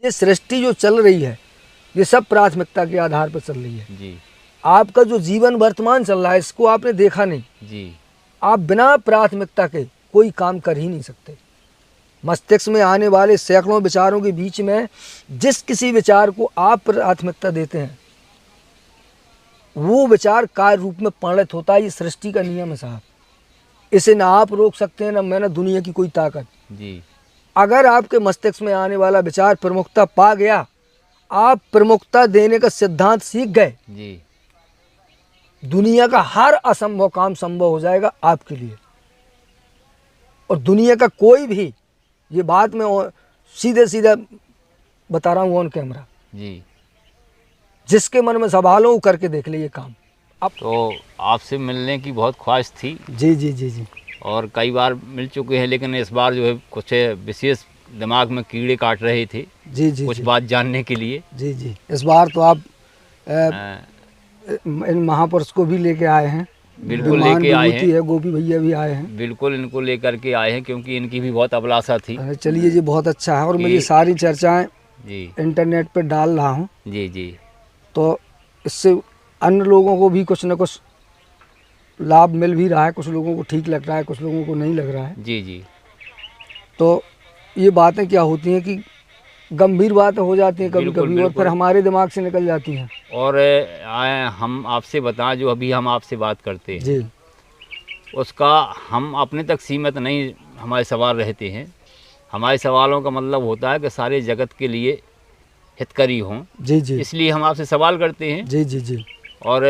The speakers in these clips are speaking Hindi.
ये सृष्टि जो चल रही है ये सब प्राथमिकता के आधार पर चल रही है जी आपका जो जीवन वर्तमान चल रहा है इसको आपने देखा नहीं जी आप बिना प्राथमिकता के कोई काम कर ही नहीं सकते। मस्तिष्क में आने वाले सैकड़ों विचारों के बीच में जिस किसी विचार को आप प्राथमिकता देते हैं वो विचार कार्य रूप में परिणत होता है। ये सृष्टि का नियम है साहब, इसे ना आप रोक सकते हैं ना मैं ना दुनिया की कोई ताकत। जी अगर आपके मस्तिष्क में आने वाला विचार प्रमुखता पा गया, आप प्रमुखता देने का सिद्धांत सीख गए, जी दुनिया का हर असंभव काम संभव हो जाएगा आपके लिए। और दुनिया का कोई भी, ये बात मैं सीधे सीधे बता रहा हूँ ऑन कैमरा, जी। जिसके मन में सवाल हो करके देख ले ये काम। अब तो आपसे मिलने की बहुत ख्वाहिश थी जी जी जी जी और कई बार मिल चुके हैं, लेकिन इस बार जो है कुछ विशेष दिमाग में कीड़े काट रहे थे जी जी कुछ जी बात जानने के लिए। जी जी इस बार तो आप अ, इन महापुरुष को भी लेके आए हैं, बिल्कुल विमान लेके आए विभूति हैं, है, गोपी भैया भी आए हैं। बिल्कुल इनको लेकर के आए हैं क्योंकि इनकी भी बहुत अभिलाषा थी। अरे चलिए जी बहुत अच्छा है। और मैं ये कि- सारी चर्चाएं जी इंटरनेट पे डाल रहा हूँ जी जी तो इससे अन्य लोगों को भी कुछ न कुछ लाभ मिल भी रहा है, कुछ लोगों को ठीक लग रहा है, कुछ लोगों को नहीं लग रहा है। जी जी तो ये बातें क्या होती हैं कि गंभीर बातें हो जाती हैं कभी बिल्कुल, कभी और फिर बिल्कुल। हमारे दिमाग से निकल जाती हैं। और हम आपसे बताएं, जो अभी हम आपसे बात करते हैं जी उसका हम अपने तक सीमित नहीं हमारे सवाल रहते हैं। हमारे सवालों का मतलब होता है कि सारे जगत के लिए हितकारी हों, जी जी इसलिए हम आपसे सवाल करते हैं। जी जी जी और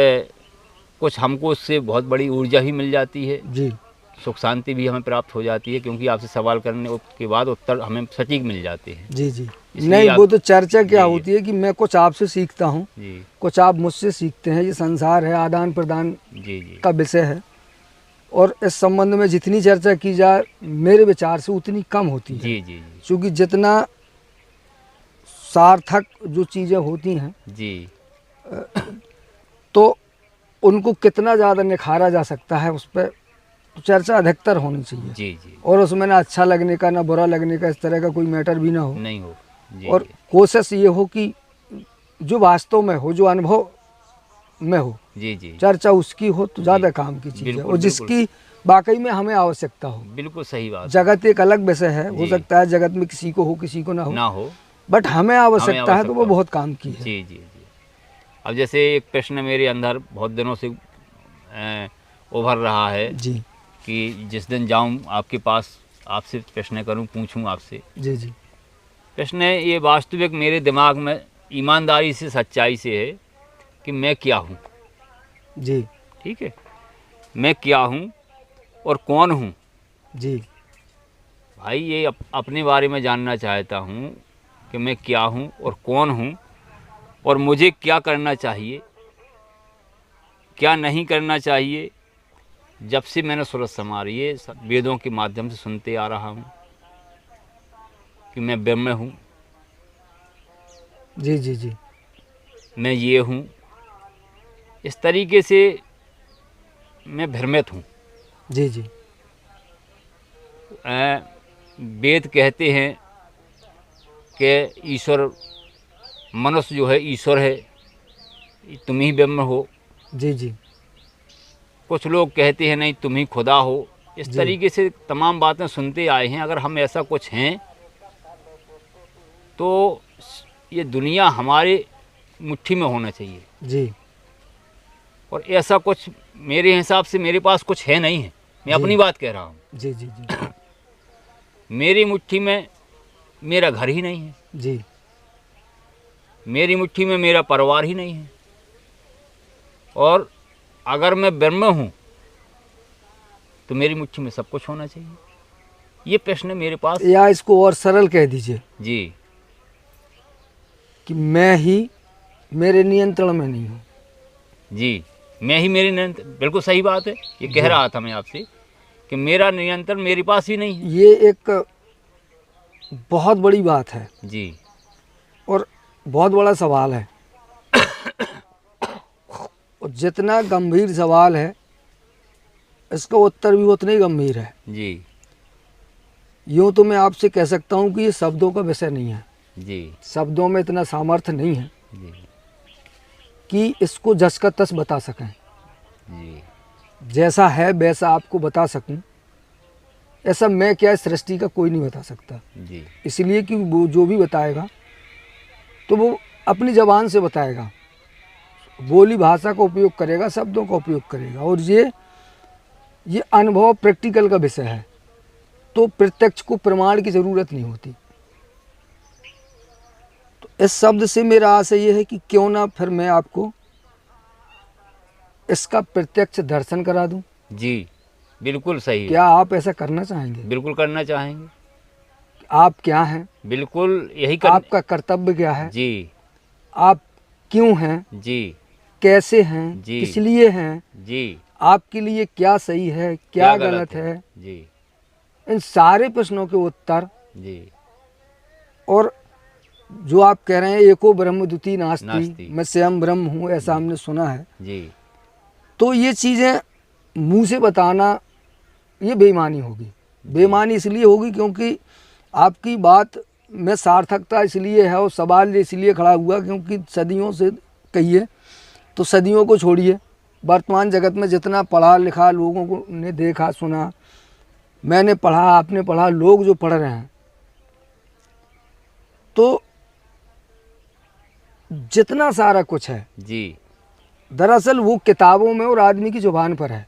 कुछ हमको उससे बहुत बड़ी ऊर्जा भी मिल जाती है, जी सुख शांति भी हमें प्राप्त हो जाती है, क्योंकि आपसे सवाल करने के बाद उत्तर हमें सटीक मिल जाते हैं। जी जी इसलिए नहीं आप- वो तो चर्चा क्या जी, होती है कि मैं कुछ आपसे सीखता हूँ, जी कुछ आप मुझसे सीखते हैं। ये संसार है, आदान प्रदान जी जी का विषय है और इस संबंध में जितनी चर्चा की जाए मेरे विचार से उतनी कम होती है, जी जी क्योंकि जितना सार्थक जो चीज़ें होती हैं जी तो उनको कितना ज़्यादा निखारा जा सकता है उस पर चर्चा अधिकतर होनी चाहिए। जी जी और उसमें ना अच्छा लगने का ना बुरा लगने का इस तरह का कोई मैटर भी ना हो। नहीं हो। जी और कोशिश ये हो कि जो वास्तव में हो, जो अनुभव में हो, जी जी चर्चा उसकी हो तो ज़्यादा काम की चीज़ है बिल्कुल, और जिसकी वाकई में हमें आवश्यकता हो। बिल्कुल सही बात जगत एक अलग विषय है, हो जी। सकता है जगत में किसी को हो किसी को ना हो, ना हो। बट हमें आवश्यकता है तो वो आवश्यकता हो। बहुत काम की है। जी जी जी। अब जैसे एक प्रश्न मेरे अंदर बहुत दिनों से उभर रहा है जी कि जिस दिन जाऊं आपके पास, आपसे प्रश्न करूं, पूछूं आपसे जी जी प्रश्न। ये वास्तविक मेरे दिमाग में ईमानदारी से, सच्चाई से है कि मैं क्या हूं। जी ठीक है, मैं क्या हूं और कौन हूं। जी भाई ये अपने बारे में जानना चाहता हूं कि मैं क्या हूं और कौन हूं और मुझे क्या करना चाहिए, क्या नहीं करना चाहिए। जब से मैंने सूरत संवारी है, वेदों के माध्यम से सुनते आ रहा हूँ कि मैं ब्रह्म हूँ, जी जी जी मैं ये हूँ। इस तरीके से मैं भ्रमित हूँ। जी जी वेद कहते हैं कि ईश्वर, मनुष्य जो है ईश्वर है, तुम ही ब्रह्म हो। जी जी कुछ लोग कहते हैं नहीं, तुम ही खुदा हो। इस जी। तरीके से तमाम बातें सुनते आए हैं। अगर हम ऐसा कुछ हैं तो ये दुनिया हमारे मुट्ठी में होना चाहिए। जी और ऐसा कुछ मेरे हिसाब से मेरे पास कुछ है नहीं है। मैं जी। अपनी बात कह रहा हूँ। जी जी जी मेरी मुट्ठी में मेरा घर ही नहीं है, जी मेरी मुट्ठी में मेरा परिवार ही नहीं है। और अगर मैं ब्रह्म हूँ तो मेरी मुट्ठी में सब कुछ होना चाहिए। ये प्रश्न मेरे पास। या इसको और सरल कह दीजिए जी कि मैं ही मेरे नियंत्रण में नहीं हूँ। जी, मैं ही मेरे नियंत्रण, बिल्कुल सही बात है। ये कह रहा था मैं आपसे कि मेरा नियंत्रण मेरे पास ही नहीं है। ये एक बहुत बड़ी बात है जी और बहुत बड़ा सवाल है और जितना गंभीर सवाल है इसका उत्तर भी उतना ही गंभीर है। जी यूँ तो मैं आपसे कह सकता हूँ कि ये शब्दों का विषय नहीं है। जी शब्दों में इतना सामर्थ्य नहीं है जी कि इसको जस का तस बता सकें। जी जैसा है वैसा आपको बता सकूं, ऐसा मैं क्या सृष्टि का कोई नहीं बता सकता। जी इसलिए कि वो जो भी बताएगा तो वो अपनी ज़बान से बताएगा, बोली भाषा का उपयोग करेगा, शब्दों का उपयोग करेगा। और ये अनुभव प्रैक्टिकल का विषय है, तो प्रत्यक्ष को प्रमाण की ज़रूरत नहीं होती। तो इस शब्द से मेरा आशय ये है कि क्यों ना फिर मैं आपको इसका प्रत्यक्ष दर्शन करा दूं। जी बिल्कुल सही है। क्या आप ऐसा करना चाहेंगे? बिल्कुल करना चाहेंगे। आप क्या हैं? बिल्कुल यही कर। आपका कर्तव्य क्या है? जी आप क्यों हैं? जी कैसे हैं? जी किस लिए हैं? जी आपके लिए क्या सही है, क्या गलत है? जी इन सारे प्रश्नों के उत्तर। जी और जो आप कह रहे हैं एको ब्रह्म द्वितीय नास्ति, नास्ति। मैं स्वयं ब्रह्म हूँ, ऐसा हमने सुना है। जी तो ये चीज़ें मुंह से बताना ये बेईमानी होगी। बेईमानी इसलिए होगी क्योंकि आपकी बात में सार्थकता इसलिए है और सवाल इसलिए खड़ा हुआ क्योंकि सदियों से कहिए तो सदियों को छोड़िए, वर्तमान जगत में जितना पढ़ा लिखा लोगों को ने देखा सुना, मैंने पढ़ा, आपने पढ़ा, लोग जो पढ़ रहे हैं, तो जितना सारा कुछ है जी दरअसल वो किताबों में और आदमी की जुबान पर है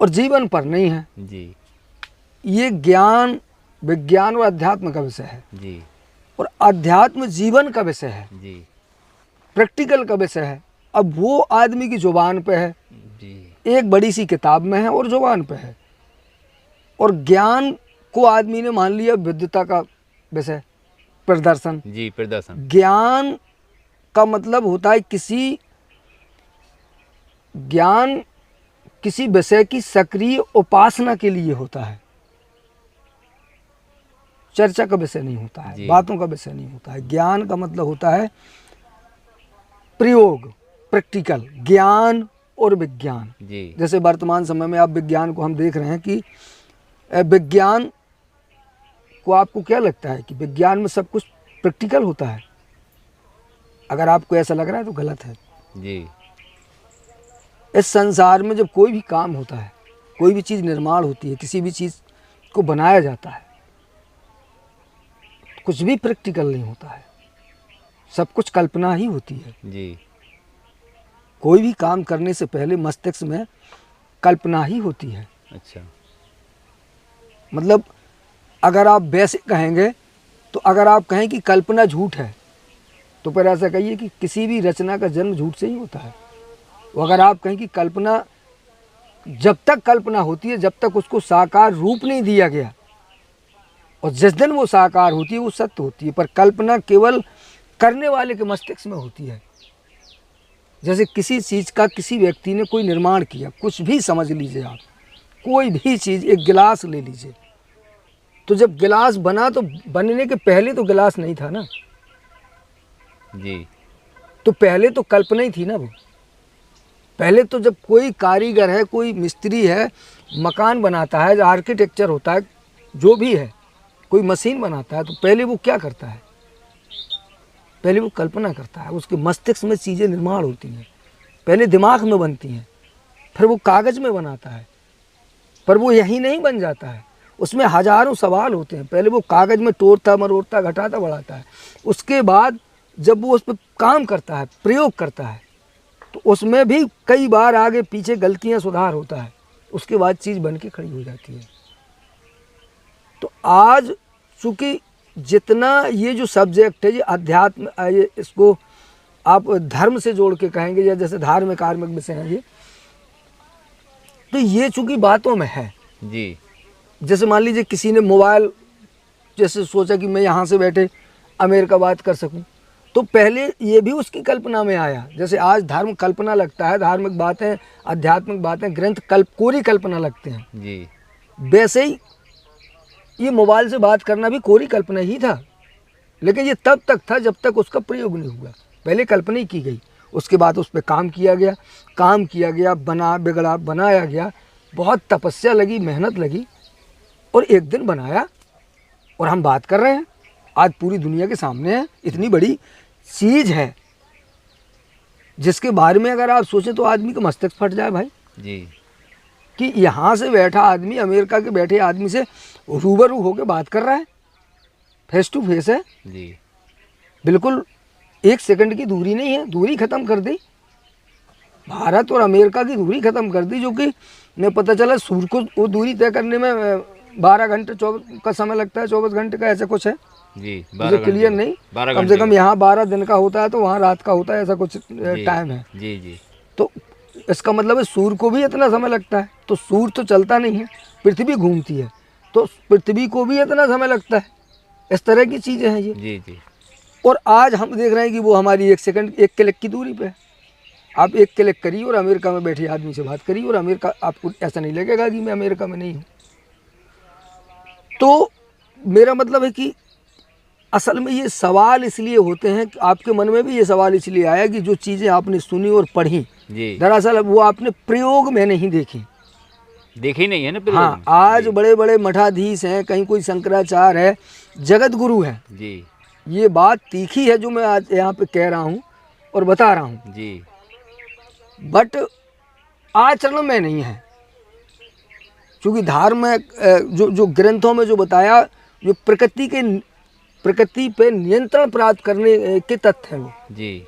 और जीवन पर नहीं है। जी ये ज्ञान, विज्ञान और अध्यात्म का विषय है जी और अध्यात्म जीवन का विषय है, जी प्रैक्टिकल का विषय है। अब वो आदमी की जुबान पे है, जी एक बड़ी सी किताब में है और जुबान पे है। और ज्ञान को आदमी ने मान लिया विद्वता का विषय, प्रदर्शन। जी प्रदर्शन। ज्ञान का मतलब होता है ज्ञान किसी विषय की सक्रिय उपासना के लिए होता है, चर्चा का विषय नहीं होता है, जी। बातों का विषय नहीं होता है। ज्ञान का मतलब होता है प्रयोग, प्रैक्टिकल ज्ञान और विज्ञान। जी जैसे वर्तमान समय में आप विज्ञान को हम देख रहे हैं कि विज्ञान को आपको क्या लगता है कि विज्ञान में सब कुछ प्रैक्टिकल होता है? अगर आपको ऐसा लग रहा है तो गलत है। जी इस संसार में जब कोई भी काम होता है, कोई भी चीज़ निर्माण होती है, किसी भी चीज़ को बनाया जाता है, कुछ भी प्रैक्टिकल नहीं होता है, सब कुछ कल्पना ही होती है। जी कोई भी काम करने से पहले मस्तिष्क में कल्पना ही होती है। अच्छा। मतलब अगर आप वैसे कहेंगे तो अगर आप कहें कि कल्पना झूठ है तो फिर ऐसा कहिए कि किसी भी रचना का जन्म झूठ से ही होता है। और अगर आप कहें कि कल्पना, जब तक कल्पना होती है जब तक उसको साकार रूप नहीं दिया गया, और जिस दिन वो साकार होती है वो सत्य होती है। पर कल्पना केवल करने वाले के मस्तिष्क में होती है। जैसे किसी चीज़ का किसी व्यक्ति ने कोई निर्माण किया, कुछ भी समझ लीजिए आप, कोई भी चीज़, एक गिलास ले लीजिए, तो जब गिलास बना तो बनने के पहले तो गिलास नहीं था ना, जी तो पहले तो कल्पना ही थी ना। वो पहले तो जब कोई कारीगर है, कोई मिस्त्री है, मकान बनाता है, आर्किटेक्चर होता है, जो भी है, कोई मशीन बनाता है, तो पहले वो क्या करता है? पहले वो कल्पना करता है, उसके मस्तिष्क में चीज़ें निर्माण होती हैं, पहले दिमाग में बनती हैं, फिर वो कागज़ में बनाता है। पर वो यही नहीं बन जाता है, उसमें हजारों सवाल होते हैं। पहले वो कागज़ में तोड़ता मरोड़ता घटाता बढ़ाता है, उसके बाद जब वो उस पर काम करता है, प्रयोग करता है, तो उसमें भी कई बार आगे पीछे गलतियां सुधार होता है, उसके बाद चीज़ बन के खड़ी हो जाती है। तो आज चूँकि जितना ये जो सब्जेक्ट है, ये अध्यात्म, ये इसको आप धर्म से जोड़ के कहेंगे या जैसे धार्मिक कार्मिक विषय हैं ये, तो ये चूँकि बातों में है। जी जैसे मान लीजिए किसी ने मोबाइल, जैसे सोचा कि मैं यहाँ से बैठे अमेरिका बात कर सकूँ, तो पहले ये भी उसकी कल्पना में आया। जैसे आज धर्म कल्पना लगता है, धार्मिक बातें, आध्यात्मिक बातें, ग्रंथ कोरी कल्पना लगते हैं, जी वैसे ही ये मोबाइल से बात करना भी कोरी कल्पना ही था। लेकिन ये तब तक था जब तक उसका प्रयोग नहीं हुआ, पहले कल्पना ही की गई, उसके बाद उस पर काम किया गया, बना बिगड़ा, बनाया गया, बहुत तपस्या लगी, मेहनत लगी, और एक दिन बनाया और हम बात कर रहे हैं। आज पूरी दुनिया के सामने है, इतनी बड़ी चीज है जिसके बारे में अगर आप सोचें तो आदमी का मस्तक फट जाए भाई, जी कि यहाँ से बैठा आदमी अमेरिका के बैठे आदमी से रूबरू होकर बात कर रहा है, फेस टू फेस है, जी बिल्कुल 1 सेकंड की दूरी नहीं है, दूरी खत्म कर दी, भारत और अमेरिका की दूरी खत्म कर दी, जो कि मैं पता चला सूर्य को वो दूरी तय करने में 12 घंटे 24 का समय लगता है, 24 घंटे का ऐसा कुछ है, जी मुझे 12 क्लियर घंटे नहीं, 12 कम से घंटे कम यहाँ 12 दिन का होता है तो वहाँ रात का होता है, ऐसा कुछ जी, टाइम है। जी जी तो इसका मतलब है सूर्य को भी इतना समय लगता है, तो सूर्य तो चलता नहीं है, पृथ्वी घूमती है, तो पृथ्वी को भी इतना समय लगता है। इस तरह की चीज़ें हैं ये। जी जी और आज हम देख रहे हैं कि वो हमारी 1 सेकंड 1 क्लिक की दूरी पे है। आप 1 क्लिक करिए और अमेरिका में बैठे आदमी से बात करिए, और अमेरिका आपको ऐसा नहीं लगेगा कि मैं अमेरिका में नहीं हूँ। तो मेरा मतलब है कि असल में ये सवाल इसलिए होते हैं कि आपके मन में भी ये सवाल इसलिए आया कि जो चीज़ें आपने सुनी और पढ़ी, जी दरअसल वो आपने प्रयोग में नहीं देखी। देखी नहीं है ना प्रयोग हाँ, में? आज बड़े बड़े मठाधीश हैं, कहीं कोई शंकराचार्य है, जगत गुरु है, जी ये बात तीखी है जो मैं आज यहाँ पे कह रहा हूँ और बता रहा हूँ, जी बट आचरण में नहीं है। क्योंकि धार्मिक जो ग्रंथों में जो बताया, जो प्रकृति पे नियंत्रण प्राप्त करने के तथ्य हैं वो, जी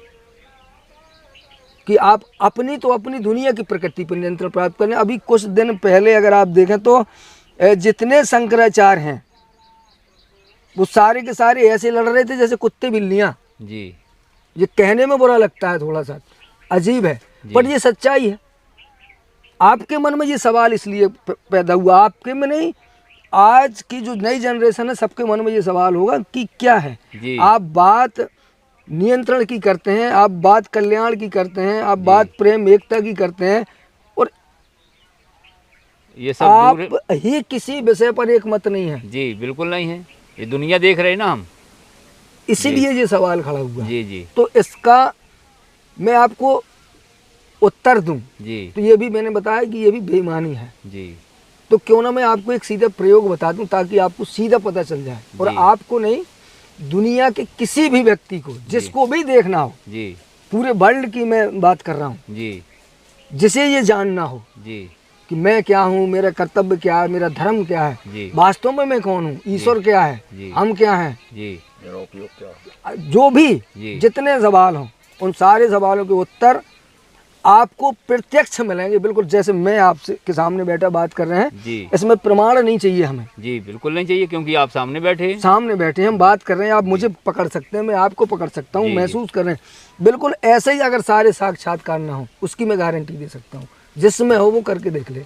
कि आप अपनी दुनिया की प्रकृति पर नियंत्रण प्राप्त करें। अभी कुछ दिन पहले अगर आप देखें तो जितने शंकराचार्य हैं वो सारे के सारे ऐसे लड़ रहे थे जैसे कुत्ते बिल्लियाँ। जी ये कहने में बुरा लगता है, थोड़ा सा अजीब है, पर ये सच्चाई है। आपके मन में ये सवाल इसलिए पैदा हुआ, आपके में नहीं, आज की जो नई जनरेशन है सबके मन में ये सवाल होगा कि क्या है। जी आप बात नियंत्रण की करते हैं, आप बात कल्याण की करते हैं, आप बात प्रेम एकता की करते हैं, और ये सब आप दूर ही किसी विषय पर एक मत नहीं है। जी बिल्कुल नहीं है, ये दुनिया देख रहे हैं ना हम। इसीलिए ये सवाल खड़ा हुआ है। जी जी तो इसका मैं आपको उत्तर दूं जी तो ये भी मैंने बताया कि ये भी बेईमानी है। जी तो क्यों ना मैं आपको एक सीधा प्रयोग बता दूं ताकि आपको सीधा पता चल जाए, और जी। आपको नहीं, दुनिया के किसी भी व्यक्ति को जिसको भी देखना हो, जी पूरे वर्ल्ड की मैं बात कर रहा हूँ, जी जिसे ये जानना हो जी कि मैं क्या हूँ, मेरा कर्तव्य क्या है, मेरा धर्म क्या है, जी वास्तव में मैं कौन हूँ, ईश्वर क्या है, जी। हम क्या हैं, जी जो भी जी। जितने सवाल हों, उन सारे सवालों के उत्तर आपको प्रत्यक्ष मिलेंगे, बिल्कुल जैसे मैं आपसे के सामने बैठा बात कर रहे हैं। जी इसमें प्रमाण नहीं चाहिए हमें, जी बिल्कुल नहीं चाहिए, क्योंकि आप सामने बैठे हैं। सामने बैठे हैं, हम बात कर रहे हैं, आप मुझे पकड़ सकते हैं, मैं आपको पकड़ सकता हूँ, जी, महसूस कर रहे हैं। बिल्कुल ऐसे ही अगर सारे साक्षात्कार ना हो, उसकी मैं गारंटी दे सकता हूँ। जिसमें हो वो करके देख ले,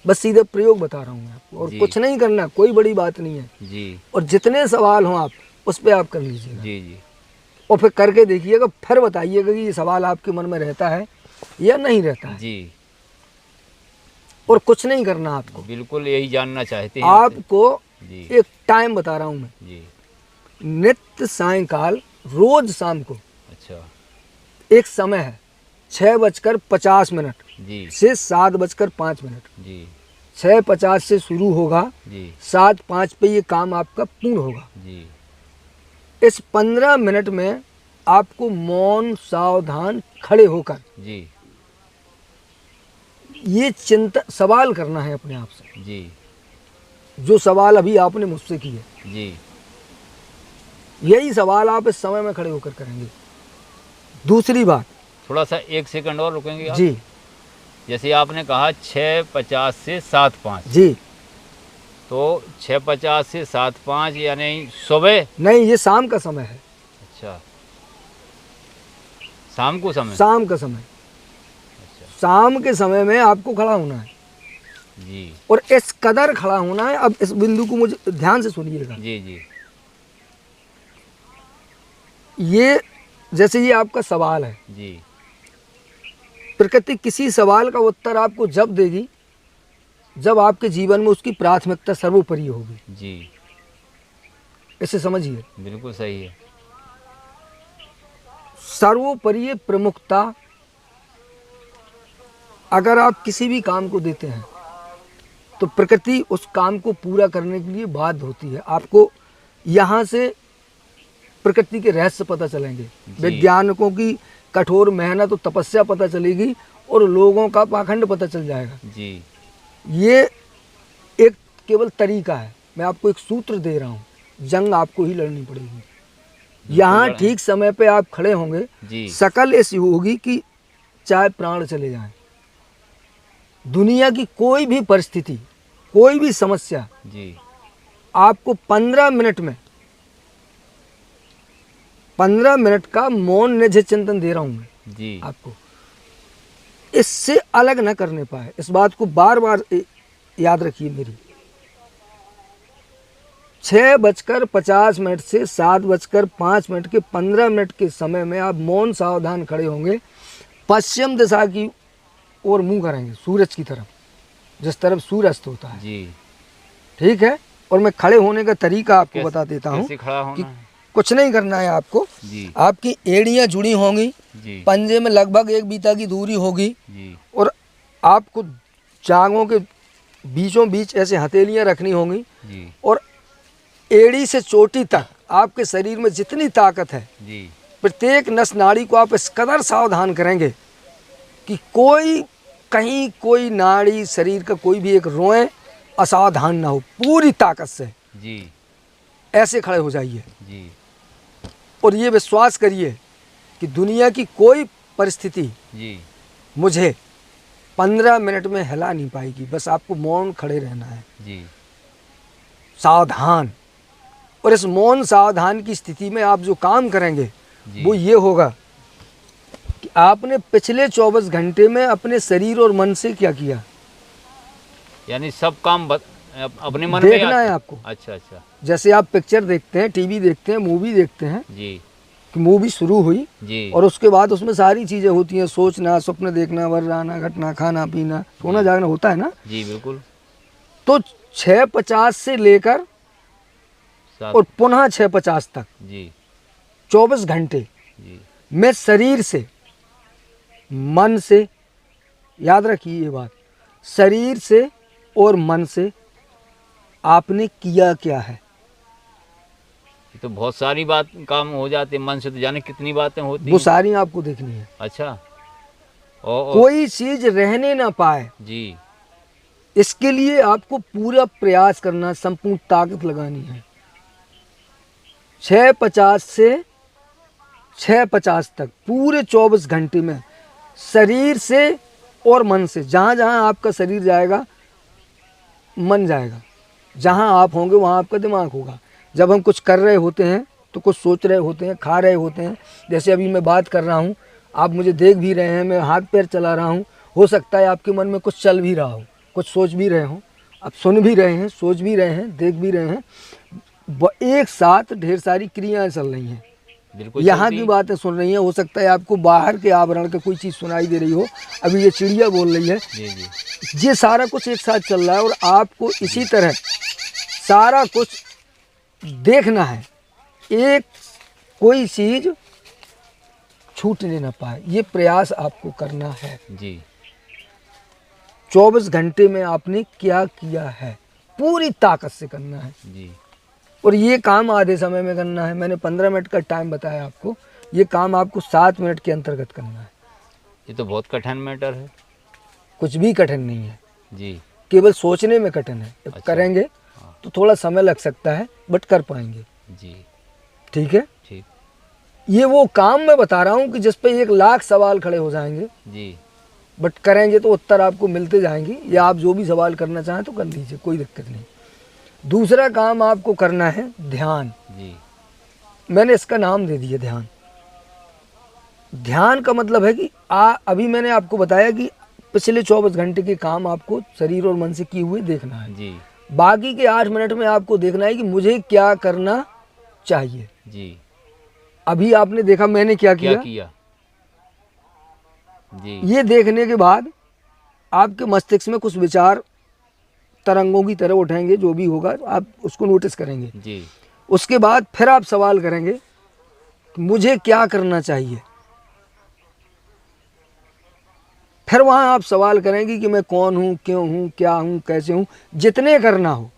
बस सीधे प्रयोग बता रहा हूँ मैं आपको, और जी। कुछ नहीं करना, कोई बड़ी बात नहीं है। जी और जितने सवाल हों आप उस पर आप कर लीजिएगा, जी जी और फिर करके देखिएगा, फिर बताइएगा कि ये सवाल आपके मन में रहता है या नहीं रहता है। जी और कुछ नहीं करना आपको, बिल्कुल यही जानना चाहते हैं आपसे। आपको जी एक टाइम बता रहा हूँ मैं, जी नित्य सायंकाल रोज शाम को अच्छा एक समय है 6:50 जी से 7:05। जी 6:50 से शुरू होगा, जी 7:05 पे ये काम आपका पूर्ण होगा। जी इस 15 मिनट में आपको मौन सावधान खड़े होकर जी ये चिंता सवाल करना है अपने आप से, जी जो सवाल अभी आपने मुझसे किए, जी यही सवाल आप इस समय में खड़े होकर करेंगे। दूसरी बात, थोड़ा सा 1 सेकंड और रुकेंगे आप? जी जैसे आपने कहा 6:50 से 7:05, जी, तो 6:50 से 7:05 यानी सुबह? नहीं, ये शाम का समय है, अच्छा, शाम को समय? शाम का समय, अच्छा शाम के समय में आपको खड़ा होना है, जी और इस कदर खड़ा होना है। अब इस बिंदु को मुझे ध्यान से सुनिएगा। जी जी ये जैसे ये आपका सवाल है, जी प्रकृति किसी सवाल का उत्तर आपको जब देगी जब आपके जीवन में उसकी प्राथमिकता सर्वोपरि होगी। जी इसे समझिए, बिल्कुल सही है। सर्वोपरि प्रमुखता अगर आप किसी भी काम को देते हैं तो प्रकृति उस काम को पूरा करने के लिए बाध्य होती है। आपको यहाँ से प्रकृति के रहस्य पता चलेंगे, जी। वैज्ञानिकों की कठोर मेहनत और तपस्या पता चलेगी और लोगों का पाखंड पता चल जाएगा। जी ये एक केवल तरीका है, मैं आपको एक सूत्र दे रहा हूँ, जंग आपको ही लड़नी पड़ेगी। यहाँ लड़ें। ठीक समय पे आप खड़े होंगे, जी शकल ऐसी होगी कि चाहे प्राण चले जाएं। दुनिया की कोई भी परिस्थिति, कोई भी समस्या जी आपको 15 मिनट में, 15 मिनट का मौन निधि चिंतन दे रहा हूं मैं जी आपको, इससे अलग न करने पाए। इस बात को बार बार याद रखिए मेरी। 6:50 से 7:05 के 15 मिनट के समय में आप मौन सावधान खड़े होंगे, पश्चिम दिशा की ओर मुंह करेंगे, सूरज की तरफ, जिस तरफ सूर्य अस्त होता है। जी। ठीक है। और मैं खड़े होने का तरीका आपको कैसे- बता देता हूँ कैसे खड़ा होना कि है? कुछ नहीं करना है आपको। जी आपकी एड़ियाँ जुड़ी होंगी, जी पंजे में लगभग 1 बीता की दूरी होगी जी और आपको जांघों के बीचों बीच ऐसे हथेलियाँ रखनी होंगी जी और एड़ी से चोटी तक आपके शरीर में जितनी ताकत है, जी प्रत्येक नस नाड़ी को आप इस कदर सावधान करेंगे कि कोई कहीं कोई नाड़ी शरीर का कोई भी एक रोए असावधान ना हो, पूरी ताकत से जी ऐसे खड़े हो जाइए। जी और ये विश्वास करिए कि दुनिया की कोई परिस्थिति जी मुझे 15 मिनट में हिला नहीं पाएगी। बस आपको मौन खड़े रहना है, जी सावधान। और इस मौन सावधान की स्थिति में आप जो काम करेंगे जी। वो ये होगा कि आपने पिछले 24 घंटे में अपने शरीर और मन से क्या किया, यानी सब काम अपने मन देखना में है आपको। अच्छा अच्छा जैसे आप पिक्चर देखते हैं, टीवी देखते हैं, मूवी देखते हैं, जी कि मूवी शुरू हुई जी और उसके बाद उसमें सारी चीज़ें होती हैं, सोचना, स्वप्न देखना, वर्राना, घटना, खाना पीना, सोना जागना होता है ना। जी बिल्कुल। तो 6:50 से लेकर सात और पुनः 6:50 तक जी 24 घंटे जी में शरीर से, मन से, याद रखिए ये बात, शरीर से और मन से आपने किया क्या है। ये तो बहुत सारी बात काम हो जाते हैं, मन से तो जाने कितनी बातें होती वो हैं। सारी आपको देखनी है, अच्छा और कोई चीज रहने ना पाए। जी इसके लिए आपको पूरा प्रयास करना, संपूर्ण ताकत लगानी है। 6:50 से 6:50 तक पूरे 24 घंटे में शरीर से और मन से, जहाँ जहाँ आपका शरीर जाएगा मन जाएगा, जहाँ आप होंगे वहाँ आपका दिमाग होगा। जब हम कुछ कर रहे होते हैं तो कुछ सोच रहे होते हैं, खा रहे होते हैं। जैसे अभी मैं बात कर रहा हूँ, आप मुझे देख भी रहे हैं, मैं हाथ पैर चला रहा हूँ, हो सकता है आपके मन में कुछ चल भी रहा हो, कुछ सोच भी रहे हो, आप सुन भी रहे हैं, सोच भी रहे हैं, देख भी रहे हैं। एक साथ ढेर सारी क्रियाएं चल रही हैं, बिल्कुल यहाँ चलती की बातें सुन रही हैं। हो सकता है आपको बाहर के आवरण का कोई चीज़ सुनाई दे रही हो, अभी ये चिड़िया बोल रही है, जी जी ये सारा कुछ एक साथ चल रहा है और आपको इसी तरह सारा कुछ देखना है, एक कोई चीज़ छूटने ना पाए, ये प्रयास आपको करना है। जी 24 घंटे में आपने क्या किया है, पूरी ताकत से करना है। जी और ये काम आधे समय में करना है। मैंने 15 मिनट का टाइम बताया आपको, ये काम आपको 7 मिनट के अंतर्गत करना है। ये तो बहुत कठिन मैटर है। कुछ भी कठिन नहीं है, जी केवल सोचने में कठिन है। जब अच्छा। करेंगे हाँ। तो थोड़ा समय लग सकता है, बट कर पाएंगे। जी ठीक है। ठीक ये वो काम मैं बता रहा हूँ कि जिस पे 1 लाख सवाल खड़े हो जाएंगे, जी बट करेंगे तो उत्तर आपको मिलते जाएंगे, या आप जो भी सवाल करना चाहें तो कर लीजिए, कोई दिक्कत नहीं। दूसरा काम आपको करना है ध्यान। जी मैंने इसका नाम दे दिया ध्यान। ध्यान का मतलब है कि अभी मैंने आपको बताया कि पिछले 24 घंटे के काम आपको शरीर और मन से किए हुए देखना है। जी बाकी के 8 मिनट में आपको देखना है कि मुझे क्या करना चाहिए। जी अभी आपने देखा मैंने क्या क्या किया, किया? जी ये देखने के बाद आपके मस्तिष्क में कुछ विचार तरंगों की तरह उठेंगे, जो भी होगा आप उसको नोटिस करेंगे। जी उसके बाद फिर आप सवाल करेंगे कि मुझे क्या करना चाहिए। फिर वहाँ आप सवाल करेंगे कि मैं कौन हूँ, क्यों हूँ, क्या हूँ, कैसे हूँ। जितने करना हो,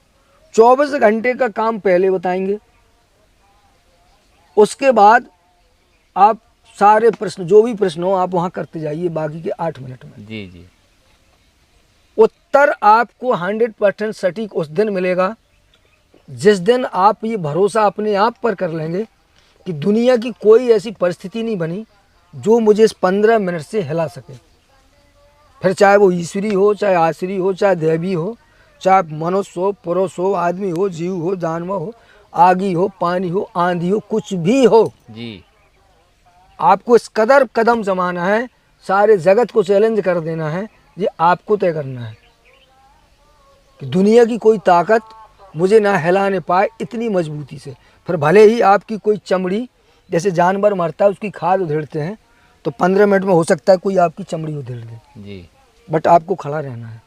24 घंटे का काम पहले बताएंगे, उसके बाद आप सारे प्रश्न, जो भी प्रश्न हो आप वहाँ करते जाइए बाकी के 8 मिनट में। जी जी। उत्तर आपको 100% सटीक उस दिन मिलेगा जिस दिन आप ये भरोसा अपने आप पर कर लेंगे कि दुनिया की कोई ऐसी परिस्थिति नहीं बनी जो मुझे इस 15 मिनट से हिला सके। फिर चाहे वो ईश्वरी हो, चाहे आश्री हो, चाहे देवी हो, चाहे मनुष्य हो, पुरुष हो, आदमी हो, जीव हो, जानवर हो, आगी हो, पानी हो, आंधी हो, कुछ भी हो, जी। आपको इस कदर कदम जमाना है, सारे जगत को चैलेंज कर देना है। ये आपको तय करना है कि दुनिया की कोई ताकत मुझे ना हिलाने पाए इतनी मजबूती से। फिर भले ही आपकी कोई चमड़ी, जैसे जानवर मरता है उसकी खाद उधेड़ते हैं, तो 15 मिनट में हो सकता है कोई आपकी चमड़ी उधेड़ दे, जी। बट आपको खड़ा रहना है,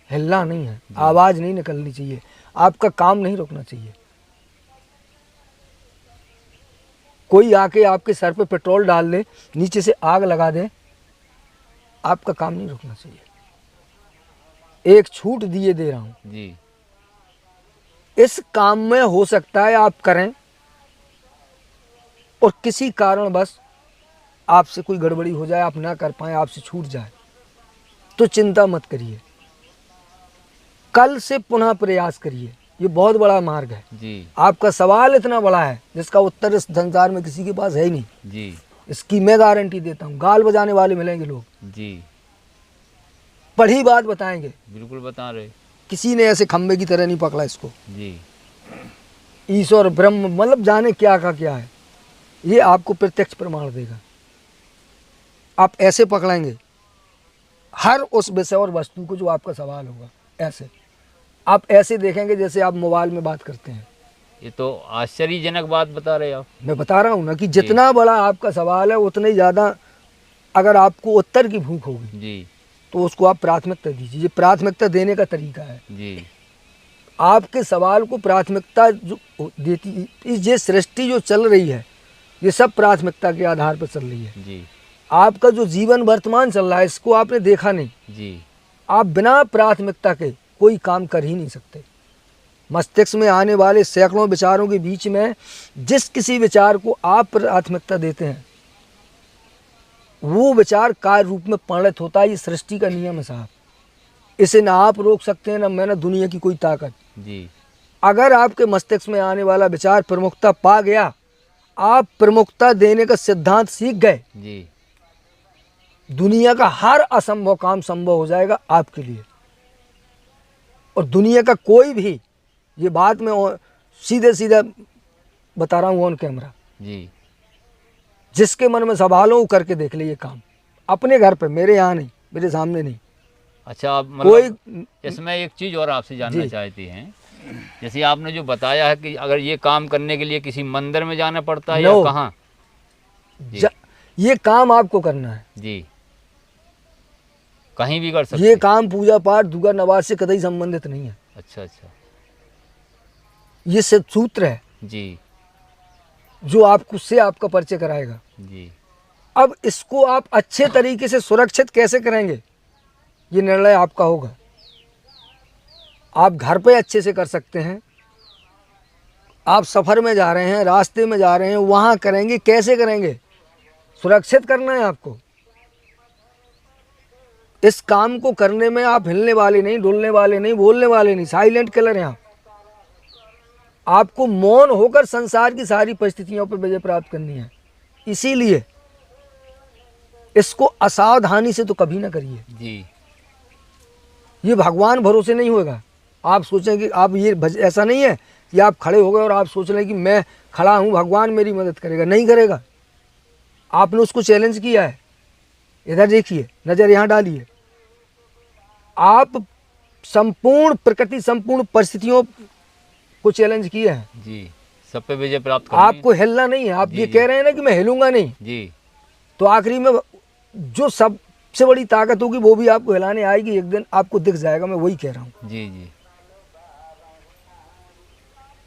हिलना नहीं है, आवाज़ नहीं निकलनी चाहिए, आपका काम नहीं रुकना चाहिए। कोई आके आपके सर पे पेट्रोल डाल दे, नीचे से आग लगा दे, आपका काम नहीं रुकना चाहिए। एक छूट दिए दे रहा हूँ, जी। इस काम में हो सकता है आप करें और किसी कारणवश आपसे कोई गड़बड़ी हो जाए, आप ना कर पाए, आपसे छूट जाए, तो चिंता मत करिए, कल से पुनः प्रयास करिए। ये बहुत बड़ा मार्ग है। जी। आपका सवाल इतना बड़ा है जिसका उत्तर इस संसार में किसी के पास है ही नहीं। जी। इसकी मैं गारंटी देता हूँ। गाल बजाने वाले मिलेंगे लोग, जी। पढ़ी बात बताएंगे, बिल्कुल बता रहे। किसी ने ऐसे खंबे की तरह नहीं पकड़ा इसको। जी। ईश्वर ब्रह्म मतलब जाने क्या का क्या है, ये आपको प्रत्यक्ष प्रमाण देगा। आप ऐसे पकड़ेंगे हर उस विषय और वस्तु को जो आपका सवाल होगा, ऐसे आप ऐसे देखेंगे जैसे आप मोबाइल में बात करते हैं। ये तो आश्चर्यजनक बात बता रहे आप। मैं बता रहा हूँ ना कि जितना बड़ा आपका सवाल है उतने ज़्यादा अगर आपको उत्तर की भूख होगी जी। तो उसको आप प्राथमिकता दीजिए। ये प्राथमिकता देने का तरीका है। जी। आपके सवाल को प्राथमिकता जो देती, ये सृष्टि जो चल रही है ये सब प्राथमिकता के आधार पर चल रही है। जी। आपका जो जीवन वर्तमान चल रहा है इसको आपने देखा नहीं। जी। आप बिना प्राथमिकता के कोई काम कर ही नहीं सकते। मस्तिष्क में आने वाले सैकड़ों विचारों के बीच में जिस किसी विचार को आप प्राथमिकता देते हैं वो विचार कार्य रूप में परिणत होता है। ये सृष्टि का नियम है साहब, इसे ना आप रोक सकते हैं ना मैं, ना दुनिया की कोई ताकत। जी। अगर आपके मस्तिष्क में आने वाला विचार प्रमुखता पा गया, आप प्रमुखता देने का सिद्धांत सीख गए, जी। दुनिया का हर असंभव काम संभव हो जाएगा आपके लिए। और दुनिया का कोई भी, ये बात मैं सीधे सीधे बता रहा हूँ ऑन कैमरा, जी। जिसके मन में सवाल हो वो करके देख ले ये काम अपने घर पे, मेरे यहाँ नहीं, मेरे सामने नहीं। अच्छा, आप कोई मतलब इसमें एक चीज़ और आपसे जानना जी। चाहती हैं, जैसे आपने जो बताया है कि अगर ये काम करने के लिए किसी मंदिर में जाना पड़ता है No. या कहाँ? जी। ये काम आपको करना है। जी। कहीं भी कर सकते ये हैं? काम पूजा पाठ दुर्गा नवाज से कतई संबंधित नहीं है। अच्छा अच्छा। ये सिर्फ सूत्र है जी। जो आपको से आपका परिचय कराएगा। जी। अब इसको आप अच्छे तरीके से सुरक्षित कैसे करेंगे ये निर्णय आपका होगा। आप घर पे अच्छे से कर सकते हैं, आप सफ़र में जा रहे हैं, रास्ते में जा रहे हैं, वहाँ करेंगे। कैसे करेंगे? सुरक्षित करना है आपको। इस काम को करने में आप हिलने वाले नहीं, डुलने वाले नहीं, बोलने वाले नहीं, साइलेंट किलर हैं आप। आपको मौन होकर संसार की सारी परिस्थितियों पर विजय प्राप्त करनी है। इसीलिए इसको असावधानी से तो कभी ना करिए। जी। ये भगवान भरोसे नहीं होगा। आप सोचें कि आप ये ऐसा नहीं है कि आप खड़े हो गए और आप सोच रहे हैं कि मैं खड़ा हूँ, भगवान मेरी मदद करेगा। नहीं करेगा। आपने उसको चैलेंज किया है। इधर देखिए, नज़र यहाँ डालिए। आप संपूर्ण प्रकृति, संपूर्ण परिस्थितियों को चैलेंज किया है। जी। सब पे विजय प्राप्त करनी है। आपको हिलना नहीं है। आप जी, ये जी। कह रहे हैं ना कि मैं हिलूंगा नहीं, जी। तो आखिरी में जो सबसे बड़ी ताकत होगी वो भी आपको हिलाने आएगी। एक दिन आपको दिख जाएगा। मैं वही कह रहा हूँ। जी। जी।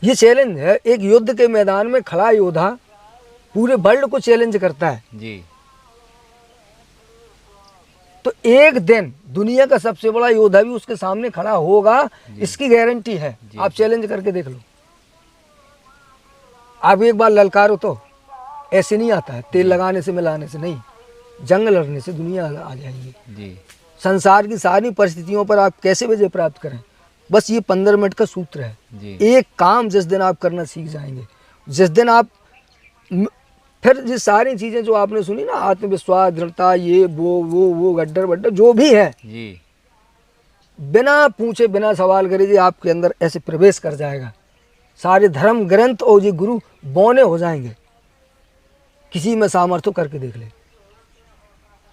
ये चैलेंज है। एक युद्ध के मैदान में खड़ा योद्धा पूरे वर्ल्ड को चैलेंज करता है। जी। तो एक दिन दुनिया का सबसे बड़ा योद्धा भी उसके सामने खड़ा होगा, इसकी गारंटी है। जी। आप चैलेंज करके देख लो। आप एक बार ललकारो तो ऐसे नहीं आता है, तेल लगाने से मिलाने से नहीं, जंग लड़ने से दुनिया आ जाएगी। जी संसार की सारी परिस्थितियों पर आप कैसे विजय प्राप्त करें, बस ये 15 मिनट का सूत्र है। जी एक काम जिस दिन आप करना सीख जाएंगे, जिस दिन आप फिर ये सारी चीज़ें जो आपने सुनी ना, आत्मविश्वास, दृढ़ता, ये वो गड्ढर वड्ढर जो भी है, जी बिना पूछे बिना सवाल करे जी आपके अंदर ऐसे प्रवेश कर जाएगा। सारे धर्म ग्रंथ और ये गुरु बौने हो जाएंगे। किसी में सामर्थ्य करके देख ले,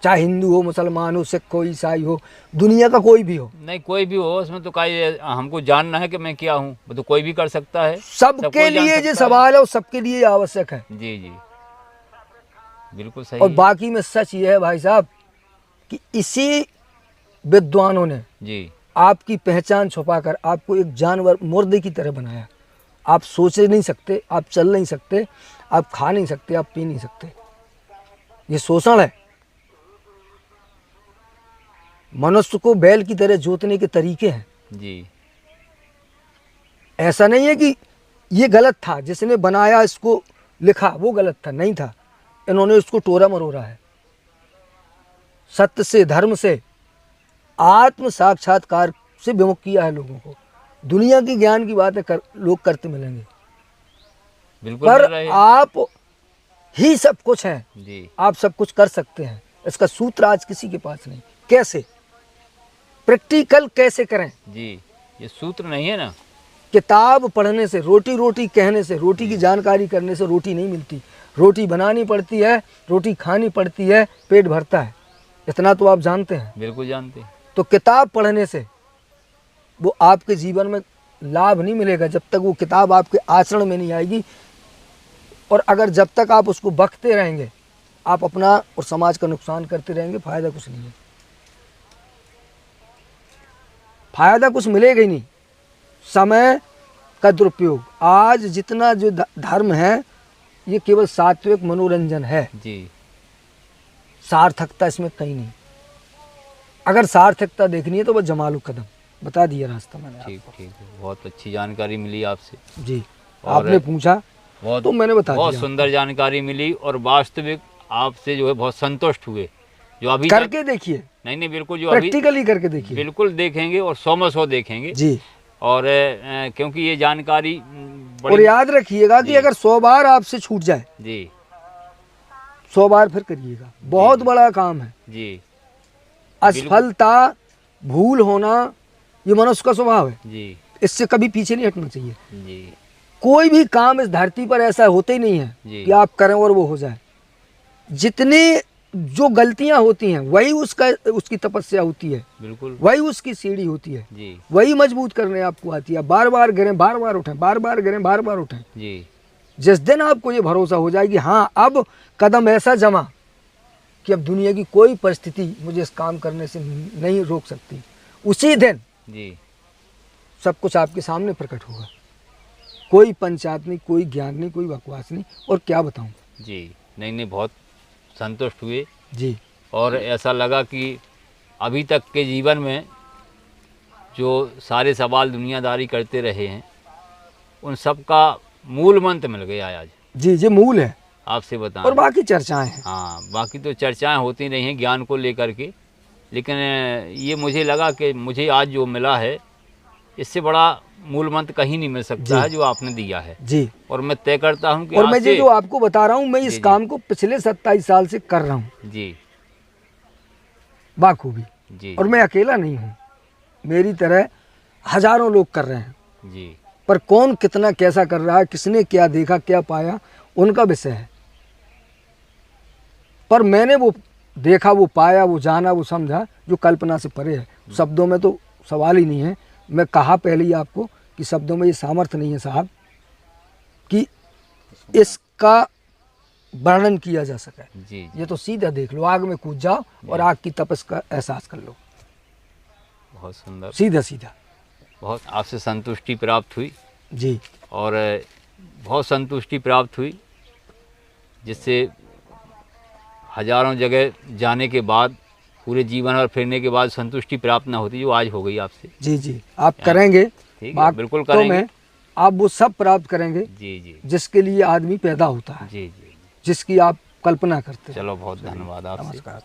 चाहे हिंदू हो, मुसलमान हो, सिख हो, ईसाई हो, दुनिया का कोई भी हो, नहीं कोई भी हो, उसमें तो काई हमको जानना है कि मैं क्या हूँ, वो तो कोई भी कर सकता है। सबके कोई जान लिए सकता ये है। सवाल है और सबके लिए आवश्यक है। जी जी बिल्कुल सही और है। बाकी में सच ये है भाई साहब कि इसी विद्वानों ने जी आपकी पहचान छुपाकर आपको एक जानवर मुर्दे की तरह बनाया। आप सोच नहीं सकते, आप चल नहीं सकते, आप खा नहीं सकते, आप पी नहीं सकते। ये शोषण है। मनुष्य को बैल की तरह जोतने के तरीके हैं। जी ऐसा नहीं है कि ये गलत था, जिसने बनाया इसको लिखा वो गलत था, नहीं था, इन्होंने उसको टोरा मरोड़ा है। सत्य से, धर्म से, आत्म साक्षात्कार से विमुख किया है लोगों को। दुनिया की ज्ञान की बातें लोग करते मिलेंगे, बिल्कुल पर मिल रहे हैं। आप ही सब कुछ हैं। जी आप सब कुछ कर सकते हैं। इसका सूत्र आज किसी के पास नहीं। कैसे प्रैक्टिकल कैसे करें? जी ये सूत्र नहीं है ना। किताब पढ़ने से, रोटी रोटी कहने से, रोटी की जानकारी करने से रोटी नहीं मिलती। रोटी बनानी पड़ती है, रोटी खानी पड़ती है, पेट भरता है। इतना तो आप जानते हैं। बिल्कुल जानते हैं। तो किताब पढ़ने से वो आपके जीवन में लाभ नहीं मिलेगा जब तक वो किताब आपके आचरण में नहीं आएगी। और अगर जब तक आप उसको बकते रहेंगे, आप अपना और समाज का नुकसान करते रहेंगे। फायदा कुछ नहीं है, फायदा कुछ मिलेगा ही नहीं। समय का दुरुपयोग, आज जितना जो धर्म है ये केवल सात्विक मनोरंजन है। जी सार्थकता इसमें कहीं नहीं। अगर सार्थकता देखनी है तो बस जमा लो कदम। बता दिया रास्ता मैंने ठीक ठीक बहुत अच्छी जानकारी मिली आपसे। जी। और आपने पूछा बहुत तो मैंने बता बहुत दिया। सुंदर जानकारी मिली और वास्तविक आपसे जो है बहुत संतुष्ट हुए। जो अभी तक करके देखिए, नहीं बिल्कुल जो अभी प्रैक्टिकली करके देखिए। बिल्कुल देखेंगे और 100 में 100 देखेंगे। जी। और क्योंकि ये जानकारी और बड़ी। याद रखिएगा कि जी। अगर 100 बार आपसे छूट जाए, जी 100 बार फिर करिएगा। बहुत बड़ा काम है। जी असफलता, भूल होना, ये मनुष्य का स्वभाव है। जी इससे कभी पीछे नहीं हटना चाहिए। जी कोई भी काम इस धरती पर ऐसा होते ही नहीं है जी। कि आप करें और वो हो जाए। जितनी जो गलतियां होती हैं वही उसकी तपस्या होती है, बिल्कुल। वही उसकी सीढ़ी होती है, जी वही मजबूत करने आपको आती है। बार बार गिरें, बार बार उठें, बार बार गिरें, बार बार उठें। जी जिस दिन आपको ये भरोसा हो जाएगी, हाँ अब कदम ऐसा जमा कि अब दुनिया की कोई परिस्थिति मुझे इस काम करने से नहीं रोक सकती, उसी दिन जी सब कुछ आपके सामने प्रकट होगा। कोई पंचायत नहीं, कोई ज्ञान नहीं, कोई बकवास नहीं। और क्या बताऊं। जी नहीं बहुत संतुष्ट हुए। जी। और ऐसा लगा कि अभी तक के जीवन में जो सारे सवाल दुनियादारी करते रहे हैं उन सब का मूल मंत्र मिल गया आज। जी ये मूल है। आपसे बताएं। और बाकी चर्चाएं हैं। हाँ बाकी तो चर्चाएं होती रही हैं ज्ञान को लेकर के, लेकिन ये मुझे लगा कि मुझे आज जो मिला है इससे बड़ा मूल मंत्र कहीं नहीं मिल सकता है जो आपने दिया है। जी। और मैं तय करता हूँ कि और आज मैं ये से- जो आपको बता रहा हूँ, मैं इस जी। काम को पिछले 27 साल से कर रहा हूँ जी बाखूबी। जी और मैं अकेला नहीं हूँ, मेरी तरह हजारों लोग कर रहे हैं। जी पर कौन कितना कैसा कर रहा है, किसने क्या देखा क्या पाया, उनका विषय है। पर मैंने वो देखा, वो पाया, वो जाना, वो समझा जो कल्पना से परे है। शब्दों में तो सवाल ही नहीं है। मैं कहा पहले ही आपको कि शब्दों में ये सामर्थ्य नहीं है साहब कि इसका वर्णन किया जा सके। जी ये तो सीधा देख लो, आग में कूद जाओ और आग की तपस का एहसास कर लो। बहुत सुंदर। सीधा सीधा। बहुत आपसे संतुष्टि प्राप्त हुई जी। और बहुत संतुष्टि प्राप्त हुई, जिससे हजारों जगह जाने के बाद, पूरे जीवन भर फिरने के बाद संतुष्टि प्राप्त ना होती, जो आज हो गई आपसे। जी जी। आप करेंगे ठीक है बात बिल्कुल तो करेंगे। मैं आप वो सब प्राप्त करेंगे जी जी जिसके लिए आदमी पैदा होता है, जी जी। जिसकी आप कल्पना करते हैं। चलो बहुत धन्यवाद आपसे। नमस्कार।